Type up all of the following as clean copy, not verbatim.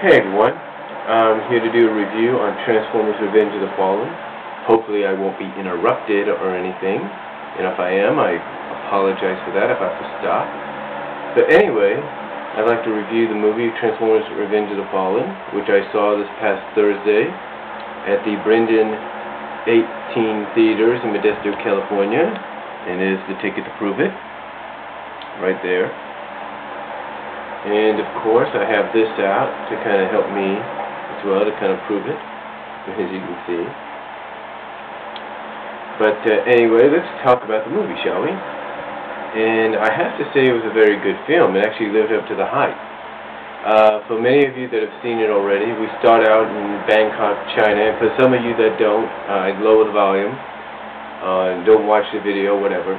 Hey everyone, I'm here to do a review on Transformers Revenge of the Fallen. Hopefully I won't be interrupted or anything, and if I am, I apologize for that if I have to stop. But anyway, I'd like to review the movie Transformers Revenge of the Fallen, which I saw this past Thursday at the Brendan 18 Theaters in Modesto, California, and there's the ticket to prove it, right there. And of course I have this out to kind of help me as well to kind of prove it, as you can see. But anyway, let's talk about the movie, shall we? And I have to say it was a very good film. It actually lived up to the hype. For many of you that have seen it already, we start out in Bangkok, China. And for some of you that don't, I'd lower the volume. Don't watch the video, whatever.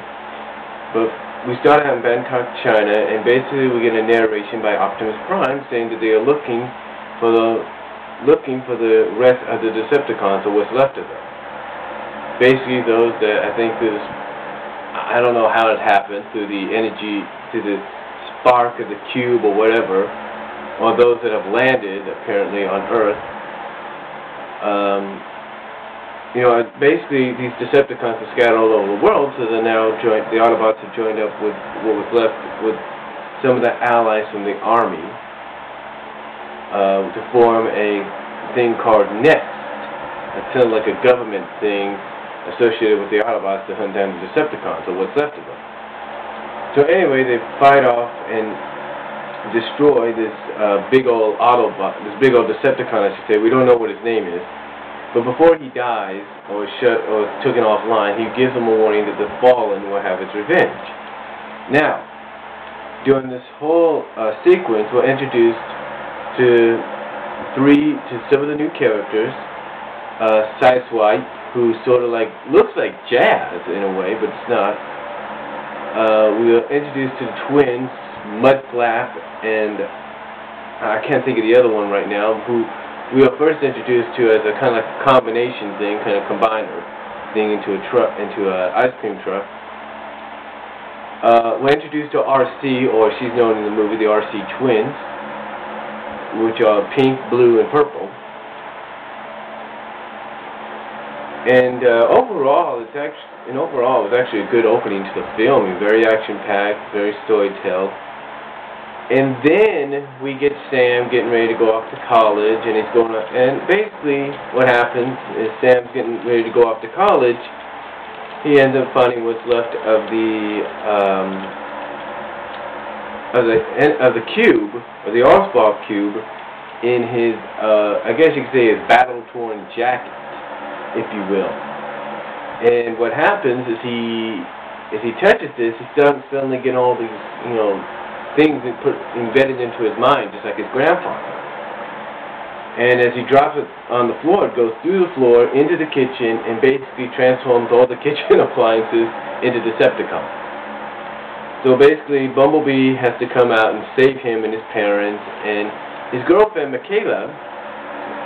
But we start out in Bangkok, China, and basically we get a narration by Optimus Prime saying that they are looking for the rest of the Decepticons, or what's left of them. Basically, those that I think is, I don't know how it happened, through the energy, through the spark of the cube or whatever, or those that have landed apparently on Earth. You know, basically these Decepticons are scattered all over the world, so they're now the Autobots have joined up with what was left with some of the allies from the army to form a thing called NEXT. It's kind of like a government thing associated with the Autobots to hunt down the Decepticons, or what's left of them. So anyway, they fight off and destroy this big old Autobot, this big old Decepticon, I should say. We don't know what his name is. But before he dies, or is taken offline, he gives them a warning that the Fallen will have its revenge. Now, during this whole sequence, we're introduced to some of the new characters. Sideswipe, who sort of like, looks like Jazz in a way, but it's not. We are introduced to the twins, Mudflap, and I can't think of the other one right now, who we were first introduced to as a kind of combination thing, kind of combiner thing into a truck, into an ice cream truck. We're introduced to RC, or she's known in the movie the RC Twins, which are pink, blue, and purple. And overall, it's actually a good opening to the film. Very action-packed, very storytelled. And then we get Sam getting ready to go off to college, and and basically what happens is Sam's getting ready to go off to college. He ends up finding what's left of the cube, or the Allspark cube, in his I guess you could say his battle-torn jacket, if you will. And what happens is as he touches this, he starts suddenly getting all these, you know, things that embedded into his mind, just like his grandfather. And as he drops it on the floor, it goes through the floor into the kitchen and basically transforms all the kitchen appliances into Decepticons. So basically, Bumblebee has to come out and save him and his parents, and his girlfriend Mikaela,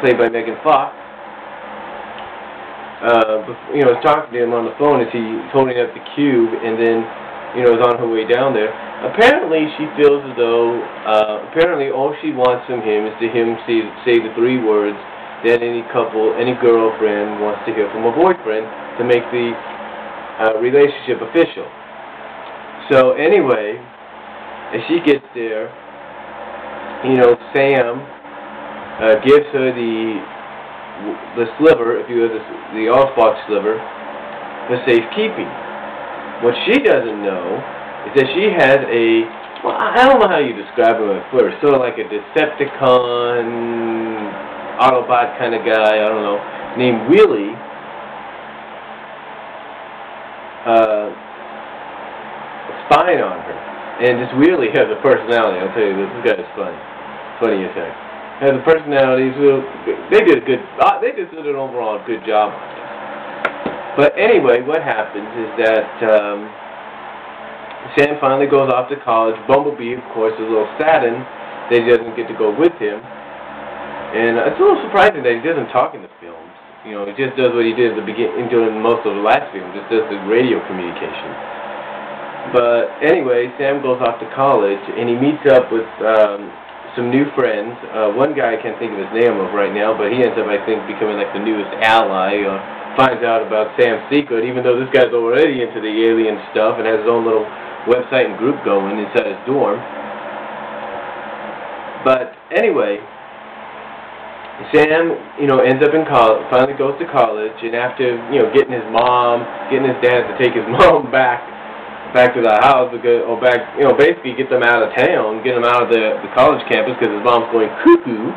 played by Megan Fox, you know, is talking to him on the phone as he's holding up the cube, and then, you know, is on her way down there. Apparently, she feels as though, apparently all she wants from him is to say the 3 words that any couple, any girlfriend wants to hear from a boyfriend to make the relationship official. So anyway, as she gets there, you know, Sam gives her the sliver, if you will, the Allspark sliver, for safekeeping. What she doesn't know is that she has well, I don't know how you describe him at first, sort of like a Decepticon, Autobot kind of guy, I don't know, named Wheelie, spying on her. And this Wheelie has a personality, I'll tell you this guy is funny as heck. Has a personality, they did an overall good job on it. But anyway, what happens is that Sam finally goes off to college. Bumblebee, of course, is a little saddened that he doesn't get to go with him. And it's a little surprising that he doesn't talk in the films. You know, he just does what he did at the beginning, doing most of the last film, just does the radio communication. But anyway, Sam goes off to college, and he meets up with some new friends. One guy I can't think of his name of right now, but he ends up, I think, becoming like the newest ally. Finds out about Sam's secret, even though this guy's already into the alien stuff and has his own little website and group going inside his dorm. But anyway, Sam, ends up in college, finally goes to college, and after, getting his dad to take his mom back to the house, basically get them out of town, get them out of the college campus because his mom's going cuckoo,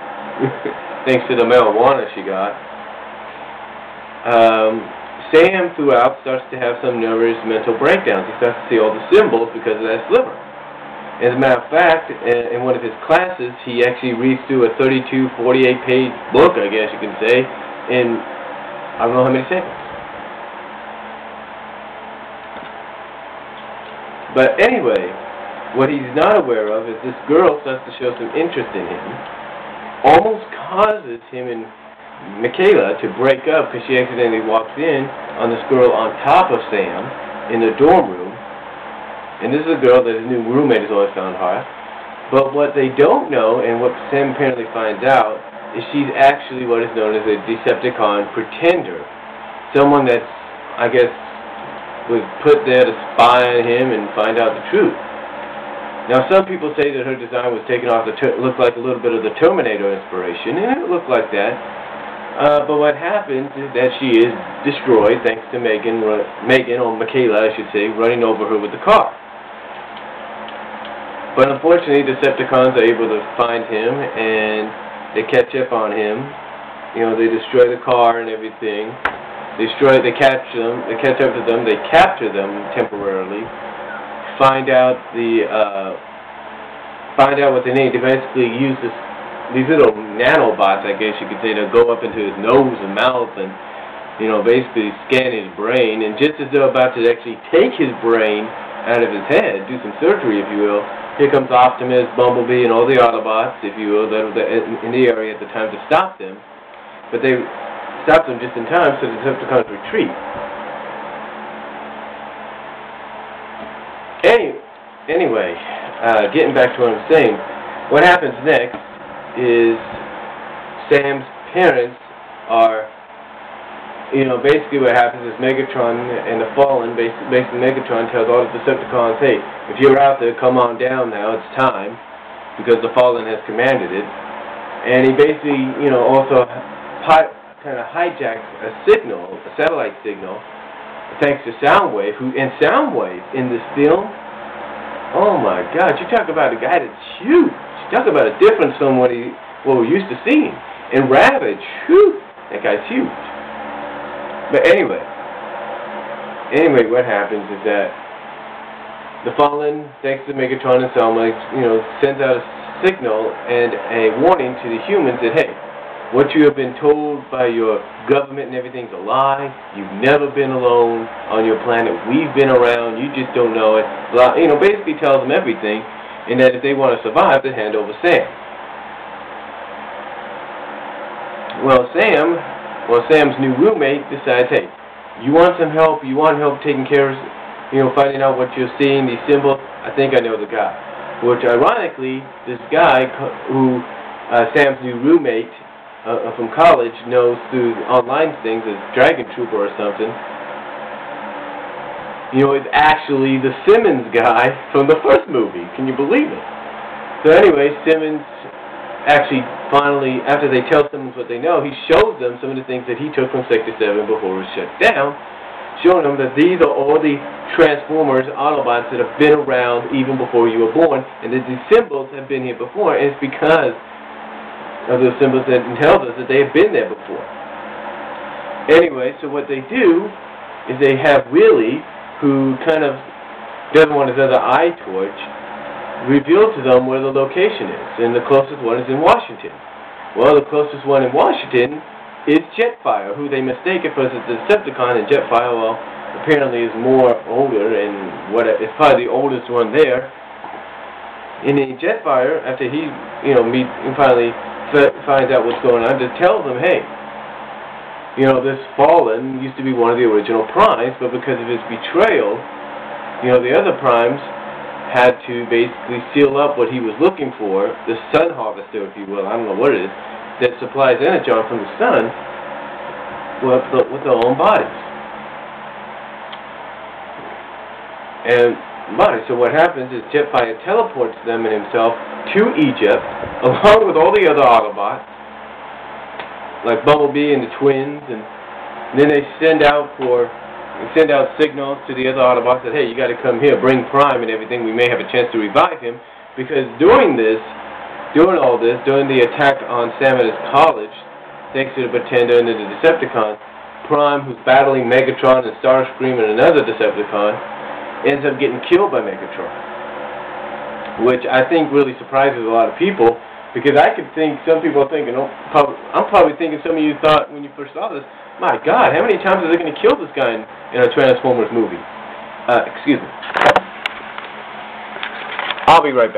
thanks to the marijuana she got. Sam, throughout, starts to have some nervous mental breakdowns. He starts to see all the symbols because of that sliver. As a matter of fact, in one of his classes, he actually reads through a 32, 48-page book, I guess you can say, in I don't know how many seconds. But anyway, what he's not aware of is this girl starts to show some interest in him, almost causes him and Michaela to break up because she accidentally walks in on this girl on top of Sam in the dorm room. And this is a girl that his new roommate has always found hot. But what they don't know, and what Sam apparently finds out, is she's actually what is known as a Decepticon pretender. Someone that's, I guess, was put there to spy on him and find out the truth. Now, some people say that her design was taken off looked like a little bit of the Terminator inspiration, and it looked like that. But what happens is that she is destroyed thanks to Megan, or Michaela, I should say, running over her with the car. But unfortunately, Decepticons are able to find him, and they catch up on him. They destroy the car and everything. They catch up to them, they capture them temporarily, find out what they need. They basically use these little nanobots, I guess you could say, to go up into his nose and mouth and, basically scan his brain. And just as they're about to actually take his brain out of his head, do some surgery, if you will, here comes Optimus, Bumblebee, and all the Autobots, if you will, that were in the area at the time to stop them. But they stopped them just in time, so the Decepticons retreat. Anyway, getting back to what I'm saying, what happens next is Sam's parents are, basically what happens is Megatron and the Fallen, basically Megatron tells all the Decepticons, hey, if you're out there, come on down now, it's time, because the Fallen has commanded it. And he basically, also kind of hijacks a satellite signal, thanks to Soundwave, and Soundwave in this film, oh my God, you talk about a guy that's huge. You talk about a difference from what we're used to seeing. And Ravage, whew, that guy's huge. But anyway, what happens is that the Fallen, thanks to Megatron and Selma, sends out a signal and a warning to the humans that, hey, what you have been told by your government and everything's a lie. You've never been alone on your planet. We've been around. You just don't know it. Basically tells them everything, and that if they want to survive, they hand over Sam. Well, Sam's new roommate decides, hey, you want some help? You want help taking care of, finding out what you're seeing, these symbols? I think I know the guy. Which, ironically, this guy who Sam's new roommate from college knows through online things as Dragon Trooper or something, is actually the Simmons guy from the first movie. Can you believe it? So anyway, Simmons actually finally, after they tell Simmons what they know, he shows them some of the things that he took from Sector 7 before it was shut down, showing them that these are all the Transformers, Autobots that have been around even before you were born, and that these symbols have been here before, and it's because of those symbols that tells us that they have been there before. Anyway, so what they do is they have Wheelie, who kind of doesn't want his other eye torch, reveal to them where the location is, and the closest one is in Washington. Well, the closest one in Washington is Jetfire, who they mistake at first as the Decepticon, and Jetfire, well, apparently is more older, and it's probably the oldest one there. And in Jetfire, after he, finally finds out what's going on, just tells them, hey, this Fallen used to be one of the original Primes, but because of his betrayal, the other Primes had to basically seal up what he was looking for, the sun harvester, if you will, I don't know what it is, that supplies energon from the sun with their own bodies. So what happens is Jetfire teleports them and himself to Egypt, along with all the other Autobots, like Bumblebee and the twins, and then they send out signals to the other Autobots that, hey, you got to come here, bring Prime and everything. We may have a chance to revive him, because during the attack on Samus College, thanks to the Pretender and the Decepticons, Prime, who's battling Megatron and Starscream and another Decepticon, ends up getting killed by Megatron, which I think really surprises a lot of people, because I could think some people are thinking, I'm probably thinking some of you thought when you first saw this, my God, how many times are they going to kill this guy in a Transformers movie? Excuse me. I'll be right back.